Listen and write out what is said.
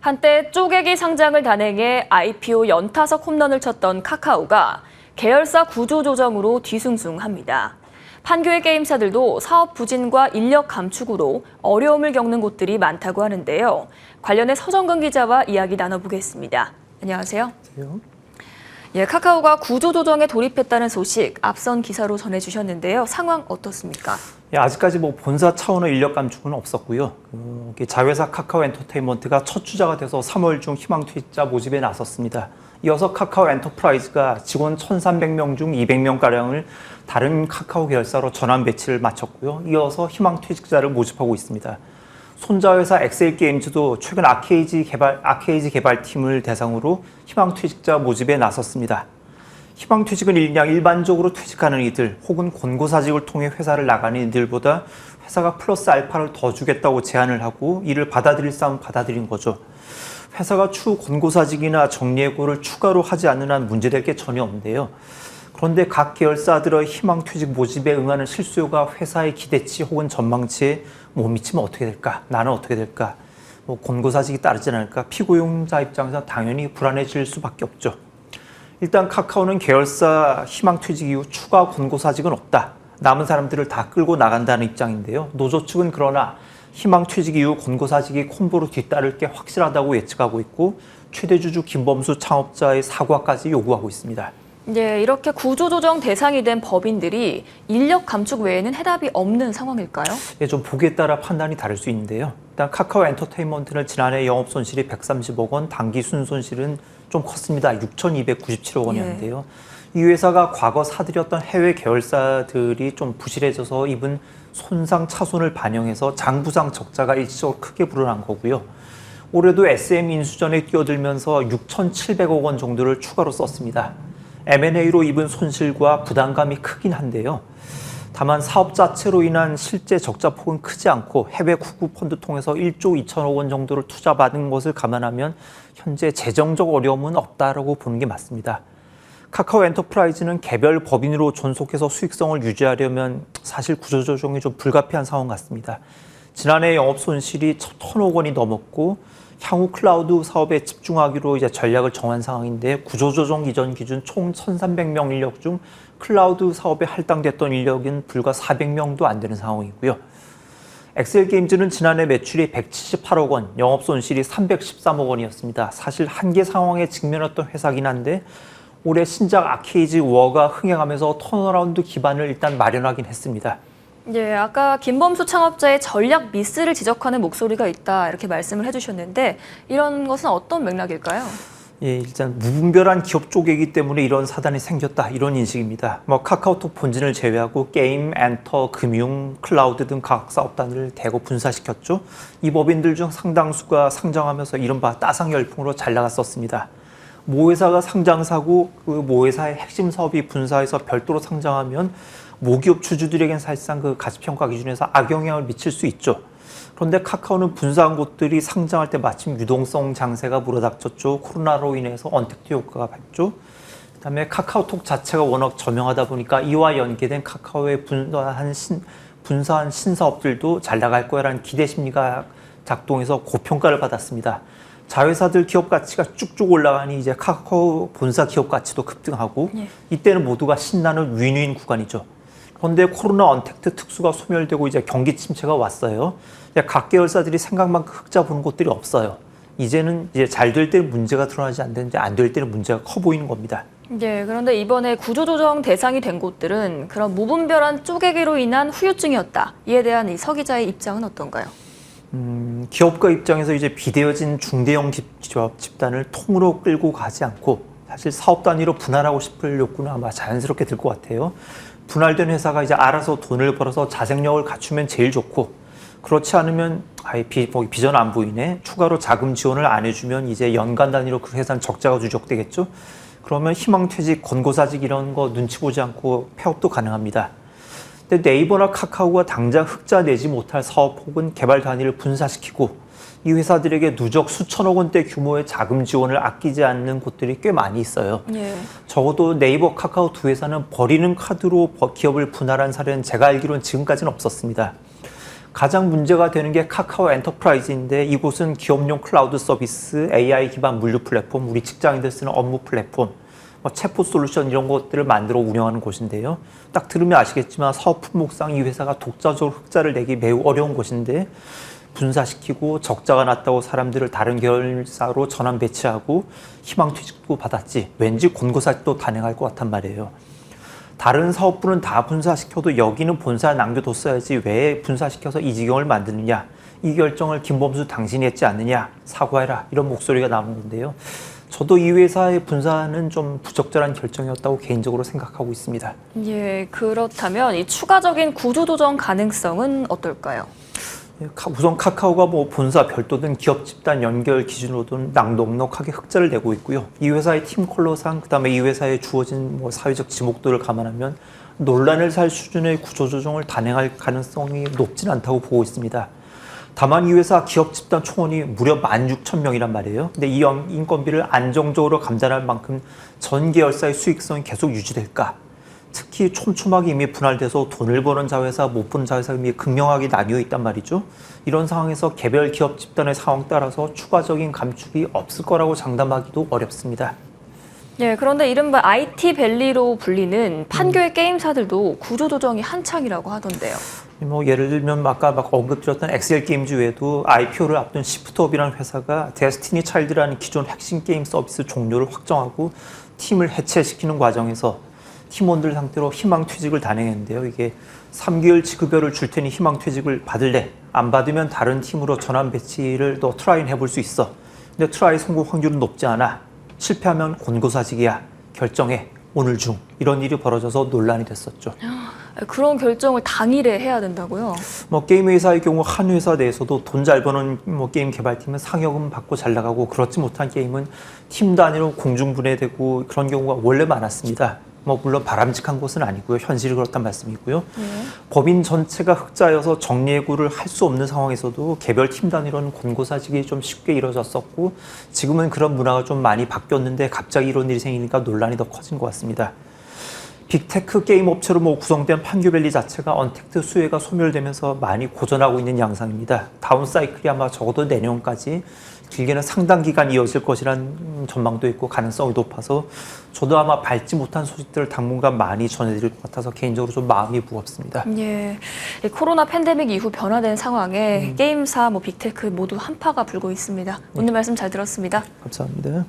한때 쪼개기 상장을 단행해 IPO 연타석 홈런을 쳤던 카카오가 계열사 구조 조정으로 뒤숭숭합니다. 판교의 게임사들도 사업 부진과 인력 감축으로 어려움을 겪는 곳들이 많다고 하는데요. 관련해 서정근 기자와 이야기 나눠보겠습니다. 안녕하세요. 안녕하세요. 예, 카카오가 구조 조정에 돌입했다는 소식 앞선 기사로 전해주셨는데요. 상황 어떻습니까? 예, 아직까지 본사 차원의 인력 감축은 없었고요. 자회사 카카오 엔터테인먼트가 첫 주자가 돼서 3월 중 희망 퇴직자 모집에 나섰습니다. 이어서 카카오 엔터프라이즈가 직원 1,300명 중 200명가량을 다른 카카오 계열사로 전환 배치를 마쳤고요. 이어서 희망 퇴직자를 모집하고 있습니다. 손자회사 엑셀게임즈도 최근 아케이지 개발팀을 대상으로 희망 퇴직자 모집에 나섰습니다. 희망 퇴직은 그냥 일반적으로 퇴직하는 이들 혹은 권고사직을 통해 회사를 나가는 이들보다 회사가 플러스 알파를 더 주겠다고 제안을 하고 이를 받아들일 사람 받아들인 거죠. 회사가 추후 권고사직이나 정리해고를 추가로 하지 않는 한 문제될 게 전혀 없는데요. 그런데 각 계열사들의 희망 퇴직 모집에 응하는 실수요가 회사의 기대치 혹은 전망치에 못 미치면 어떻게 될까? 나는 어떻게 될까? 권고사직이 따르지 않을까? 피고용자 입장에서 당연히 불안해질 수밖에 없죠. 일단 카카오는 계열사 희망 퇴직 이후 추가 권고사직은 없다. 남은 사람들을 다 끌고 나간다는 입장인데요. 노조 측은 그러나 희망 퇴직 이후 권고사직이 콤보로 뒤따를 게 확실하다고 예측하고 있고 최대주주 김범수 창업자의 사과까지 요구하고 있습니다. 네, 이렇게 구조조정 대상이 된 법인들이 인력 감축 외에는 해답이 없는 상황일까요? 예, 좀 보기에 따라 판단이 다를 수 있는데요. 일단 카카오 엔터테인먼트는 지난해 영업 손실이 130억 원, 당기 순손실은 좀 컸습니다. 6,297억 원이었는데요. 이 회사가 과거 사들였던 해외 계열사들이 좀 부실해져서 입은 손상 차손을 반영해서 장부상 적자가 일시적으로 크게 불어난 거고요. 올해도 SM 인수전에 뛰어들면서 6,700억 원 정도를 추가로 썼습니다. M&A로 입은 손실과 부담감이 크긴 한데요. 다만 사업 자체로 인한 실제 적자 폭은 크지 않고 해외 구급 펀드 통해서 1조 2천억 원 정도를 투자받은 것을 감안하면 현재 재정적 어려움은 없다라고 보는 게 맞습니다. 카카오 엔터프라이즈는 개별 법인으로 존속해서 수익성을 유지하려면 사실 구조조정이 좀 불가피한 상황 같습니다. 지난해 영업 손실이 1,000억 원이 넘었고 향후 클라우드 사업에 집중하기로 이제 전략을 정한 상황인데 구조조정 이전 기준 총 1,300명 인력 중 클라우드 사업에 할당됐던 인력은 불과 400명도 안 되는 상황이고요. 엑셀게임즈는 지난해 매출이 178억 원, 영업 손실이 313억 원이었습니다. 사실 한계 상황에 직면했던 회사긴 한데 올해 신작 아케이지 워가 흥행하면서 턴어라운드 기반을 일단 마련하긴 했습니다. 네, 아까 김범수 창업자의 전략 미스를 지적하는 목소리가 있다 이렇게 말씀을 해주셨는데 이런 것은 어떤 맥락일까요? 예, 일단 무분별한 기업 쪼개기 때문에 이런 사단이 생겼다 이런 인식입니다. 카카오톡 본진을 제외하고 게임, 엔터, 금융, 클라우드 등 각 사업단을 대거 분사시켰죠. 이 법인들 중 상당수가 상장하면서 이른바 따상 열풍으로 잘 나갔었습니다. 모 회사가 상장사고 그 모 회사의 핵심 사업이 분사해서 별도로 상장하면 모기업 주주들에겐 사실상 그 가치평가 기준에서 악영향을 미칠 수 있죠. 그런데 카카오는 분사한 곳들이 상장할 때 마침 유동성 장세가 물어닥쳤죠. 코로나로 인해서 언택트 효과가 봤죠. 그다음에 카카오톡 자체가 워낙 저명하다 보니까 이와 연계된 카카오의 분사한 신사업들도 잘 나갈 거라는 기대 심리가 작동해서 고평가를 받았습니다. 자회사들 기업 가치가 쭉쭉 올라가니 이제 카카오 본사 기업 가치도 급등하고 이때는 모두가 신나는 윈윈 구간이죠. 그런데 코로나 언택트 특수가 소멸되고 이제 경기 침체가 왔어요. 각 계열사들이 생각만큼 흑자 보는 곳들이 없어요. 이제는 이제 잘 될 때는 문제가 드러나지 않는데 안 될 때는 문제가 커 보이는 겁니다. 네, 그런데 이번에 구조조정 대상이 된 곳들은 그런 무분별한 쪼개기로 인한 후유증이었다. 이에 대한 이 서 기자의 입장은 어떤가요? 기업가 입장에서 이제 비대어진 중대형 집단을 통으로 끌고 가지 않고 사실 사업 단위로 분할하고 싶을 욕구는 아마 자연스럽게 들 것 같아요. 분할된 회사가 이제 알아서 돈을 벌어서 자생력을 갖추면 제일 좋고 그렇지 않으면 아예 비전 안 보이네. 추가로 자금 지원을 안 해주면 이제 연간 단위로 그 회사는 적자가 누적되겠죠. 그러면 희망퇴직, 권고사직 이런 거 눈치 보지 않고 폐업도 가능합니다. 근데 네이버나 카카오가 당장 흑자 내지 못할 사업 혹은 개발 단위를 분사시키고 이 회사들에게 누적 수천억 원대 규모의 자금 지원을 아끼지 않는 곳들이 꽤 많이 있어요. 예. 적어도 네이버, 카카오 두 회사는 버리는 카드로 기업을 분할한 사례는 제가 알기로는 지금까지는 없었습니다. 가장 문제가 되는 게 카카오 엔터프라이즈인데 이곳은 기업용 클라우드 서비스, AI 기반 물류 플랫폼, 우리 직장인들 쓰는 업무 플랫폼, 챗봇 솔루션 이런 것들을 만들어 운영하는 곳인데요. 딱 들으면 아시겠지만 사업 품목상 이 회사가 독자적으로 흑자를 내기 매우 어려운 곳인데 분사시키고 적자가 났다고 사람들을 다른 계열사로 전환 배치하고 희망 퇴직도 받았지 왠지 권고사직도 단행할 것 같단 말이에요. 다른 사업부는 다 분사시켜도 여기는 본사에 남겨뒀어야지 왜 분사시켜서 이 지경을 만드느냐. 이 결정을 김범수 당신이 했지 않느냐. 사과해라. 이런 목소리가 나오는 건데요. 저도 이 회사의 분사는 좀 부적절한 결정이었다고 개인적으로 생각하고 있습니다. 예, 그렇다면 이 추가적인 구조조정 가능성은 어떨까요? 우선 카카오가 본사 별도든 기업 집단 연결 기준으로든 넉넉하게 흑자를 내고 있고요. 이 회사의 팀 컬러상 그다음에 이 회사에 주어진 사회적 지목도를 감안하면 논란을 살 수준의 구조조정을 단행할 가능성이 높진 않다고 보고 있습니다. 다만 이 회사 기업 집단 총원이 무려 16,000명이란 말이에요. 근데 이 인건비를 안정적으로 감당할 만큼 전 계열사의 수익성이 계속 유지될까? 특히 촘촘하게 이미 분할돼서 돈을 버는 자회사, 못 버는 자회사 이미 극명하게 나뉘어 있단 말이죠. 이런 상황에서 개별 기업 집단의 상황 따라서 추가적인 감축이 없을 거라고 장담하기도 어렵습니다. 예, 그런데 이른바 IT밸리로 불리는 판교의 게임사들도 구조조정이 한창이라고 하던데요. 예를 들면 아까 언급드렸던 엑셀 게임즈 외에도 IPO를 앞둔 시프트업이라는 회사가 데스티니 차일드라는 기존 핵심 게임 서비스 종료를 확정하고 팀을 해체시키는 과정에서 팀원들 상태로 희망퇴직을 단행했는데요. 이게 3개월 지급여를 줄 테니 희망퇴직을 받을래? 안 받으면 다른 팀으로 전환 배치를 더 트라이는 해볼 수 있어. 근데 트라이 성공 확률은 높지 않아. 실패하면 권고사직이야. 결정해. 오늘 중. 이런 일이 벌어져서 논란이 됐었죠. 그런 결정을 당일에 해야 된다고요? 게임 회사의 경우 한 회사 내에서도 돈 잘 버는 게임 개발팀은 상여금 받고 잘 나가고 그렇지 못한 게임은 팀 단위로 공중분해되고 그런 경우가 원래 많았습니다. 물론 바람직한 것은 아니고요. 현실이 그렇단 말씀이고요. 법인 전체가 흑자여서 정리해고를 할 수 없는 상황에서도 개별 팀 단위로는 권고사직이 좀 쉽게 이루어졌었고 지금은 그런 문화가 좀 많이 바뀌었는데 갑자기 이런 일이 생기니까 논란이 더 커진 것 같습니다. 빅테크 게임 업체로 구성된 판교밸리 자체가 언택트 수혜가 소멸되면서 많이 고전하고 있는 양상입니다. 다운 사이클이 아마 적어도 내년까지 길게는 상당 기간 이어질 것이라는 전망도 있고 가능성이 높아서 저도 아마 밟지 못한 소식들을 당분간 많이 전해드릴 것 같아서 개인적으로 좀 마음이 무겁습니다. 예, 이 코로나 팬데믹 이후 변화된 상황에 게임사, 빅테크 모두 한파가 불고 있습니다. 오늘 말씀 잘 들었습니다. 감사합니다.